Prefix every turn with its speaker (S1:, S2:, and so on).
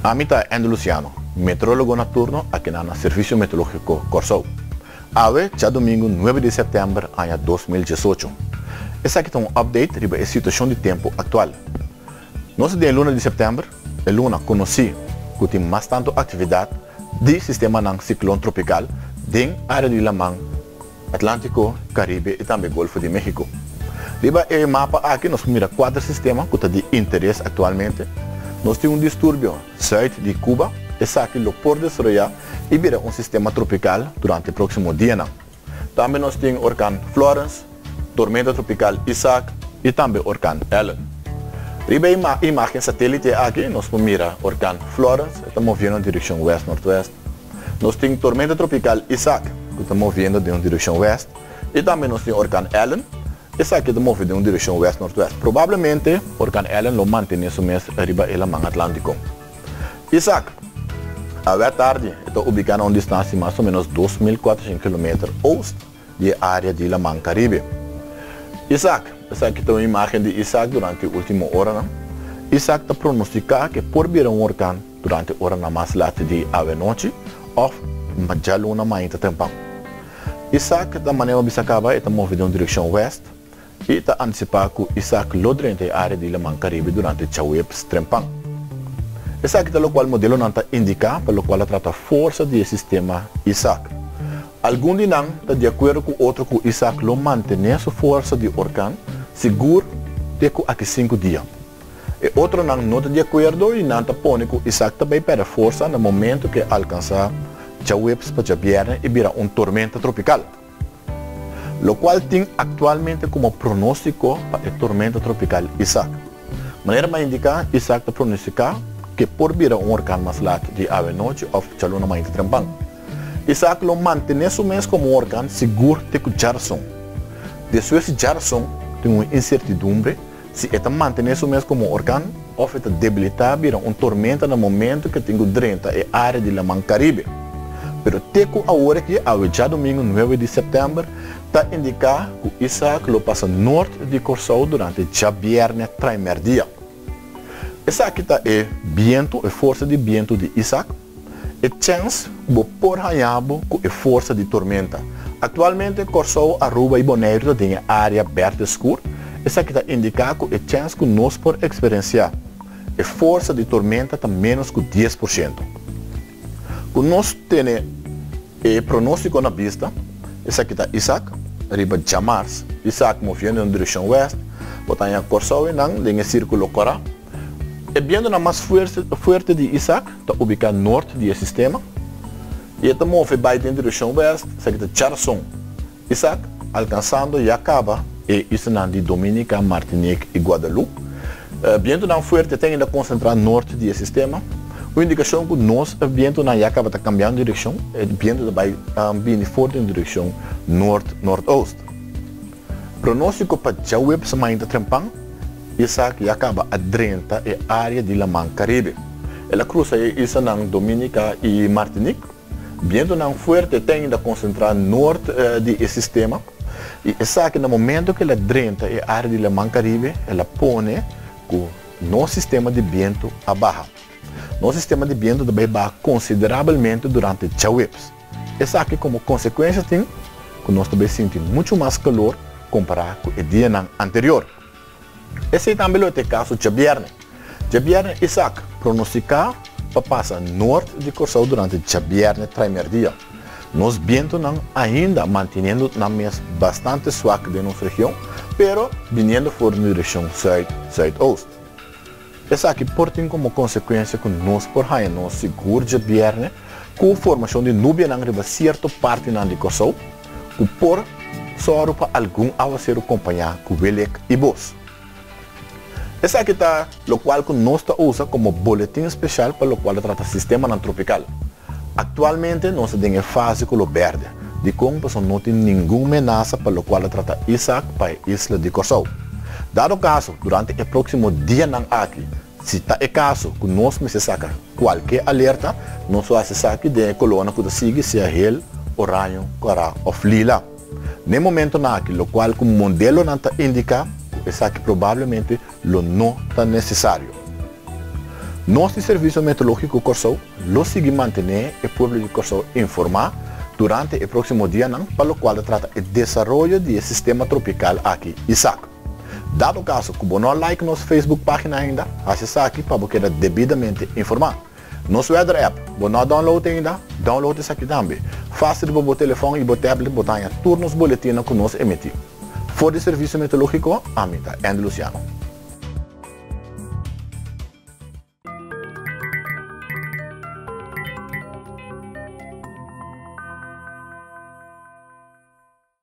S1: Amita Andy Luciano, meteorólogo nocturno aqui na Serviço Meteorológico Corsou. Ave, já domingo 9 de setembro, ano 2018. Esse aqui é um update sobre a situação de tempo atual. Nós de luna de setembro, a luna conheci que tem bastante atividade de sistema ng ciclone tropical dentro da área de Lamang, Atlântico, Caribe e também Golfo de México. Riba o mapa aqui nós mira 4 sistemas que estão de interesse atualmente. Nós temos distúrbio sul de Cuba, esse aqui é por desarrollar e vira sistema tropical durante o próximo dia. Também nós temos orcán Florence, tormenta tropical Isaac e também orcán Ellen. Riba a imagem satélite aqui nós mira orcán Florence, está movendo em direção oeste-nordeste. Nós temos tormenta tropical Isaac, que está movendo em direção oeste, e também nós temos orcán Ellen. Esse aqui está movendo em direção oeste-nordeste. Provavelmente, o orcán Ellen lo mantém esse mês arriba do Lamang Atlântico. Isaac, à tarde, está ubicado a uma distância de mais ou menos 2.400 km oeste da área de Lamang Caribe. Isaac, essa aqui é uma imagem de Isaac durante a última hora. Isaac está pronosticado que por vir orcán durante a hora mais late de noite ou já luna mais tempão. Isaac, da maneira que está movendo em direção oeste, e está antecipado que Isaac lodrente a área de Lamang Caribe durante o webs trempang. Esse aqui é o qual modelo não está indicado, pelo qual trata a força do sistema Isaac. Algum de nós está de acordo com outro que Isaac lo mantém a força de orcán seguro de aqui 5 dias. E outro não está de acordo e não está pondo que Isaac também perde força no momento que alcançar o webs para viernes e vira tormenta tropical. Lo qual tem atualmente como pronóstico para a tormenta tropical Isaac. De maneira mais indicada, Isaac está pronosticado que por vir orcán mais late de noite ou já luna mais trempang. Isaac lo mantém esse mês como orcán seguro de Jarson. Depois de Jarson, tem uma incertidumbre se ele mantém esse mês como orcán ou ele debilitar vira tormenta no momento que tem 30 a área de Lamang Caribe. Pero teco a hora que já domingo 9 de setembro está indicado que Isaac lo passa norte de Corsou durante já viernes primeiro dia. Essa aqui está a força de vento de Isaac, e chance de por ranhabo com a força de tormenta. Atualmente Corsou, Aruba e Bonaire têm área verde escura. Essa aqui está indicado que a chance que nós por experienciar a força de tormenta está menos que 10%. Quando nós temos o pronóstico na vista, esse aqui está Isaac, arriba de Mars, Isaac movendo em direção oeste, botando a Corsou em círculo coral. E vendo na mais forte de Isaac, está ubicado norte do sistema, e está movendo em direção oeste, esse aqui está Jarson, Isaac, alcançando e acaba e isso de Dominica, Martinique e Guadalupe. Vendo na forte tem ainda concentrado norte do sistema. A indicação que nós, o vento já acaba de cambiar de direção, e o vento vai vir forte em direção norte-nordoeste. Pronóstico para o web semana de trempang, Isaac acaba a 30 a área de Lamang Caribe. Ela cruza isso na Dominica e Martinique. Vento não forte tem ainda concentrado norte do sistema. E Isaac, no momento que ela 30 a área de Lamang Caribe, ela põe o nosso sistema de vento abaixo. Nosso sistema de vento também baixa consideravelmente durante o webs. Essa aqui como consequência tem que nós também sentimos muito mais calor comparado com o dia anterior. Esse também é o caso de viernes. De viernes, Isaac pronosticado para passar norte de Corsou durante o viernes primeiro dia. Nós vento ainda mantendo na mesa bastante suave de nossa região, pero vindo por direção sul-sudoeste. Essa aqui tem como consequência que nós por aí nós seguro de viernes com a formação de nuvem em certa parte de Corsou, que por só para algum aguaceiro acompanhar com velec e bos. Essa aqui está o qual que nós usa como boletim especial para o qual trata sistema tropical. Atualmente nós temos a fase com o verde, de como não tem nenhuma ameaça para o qual trata Isaac para a isla de Corsou. Dado o caso, durante o próximo dia aqui, se está o caso que nós precisamos qualquer alerta, nós fazemos aqui de coluna que sigue se é ele, oranho, coral ou lila. No momento aqui, o qual o modelo não indica, esse aqui provavelmente não está necessário. Nosso Serviço Meteorológico Corsou lo sigue mantener o povo de Corsou informado durante o próximo dia, para o qual trata o desenvolvimento do sistema tropical aqui, Isaac. Dado o caso que você não like nossa Facebook página ainda, acesse aqui para você devidamente informado. Nosso Weather App, você não download ainda, download isso aqui também. Fácil para o telefone e o tablet, botar turnos boletim que nós emitimos. For de Serviço Meteorológico, a mim, Andy Luciano.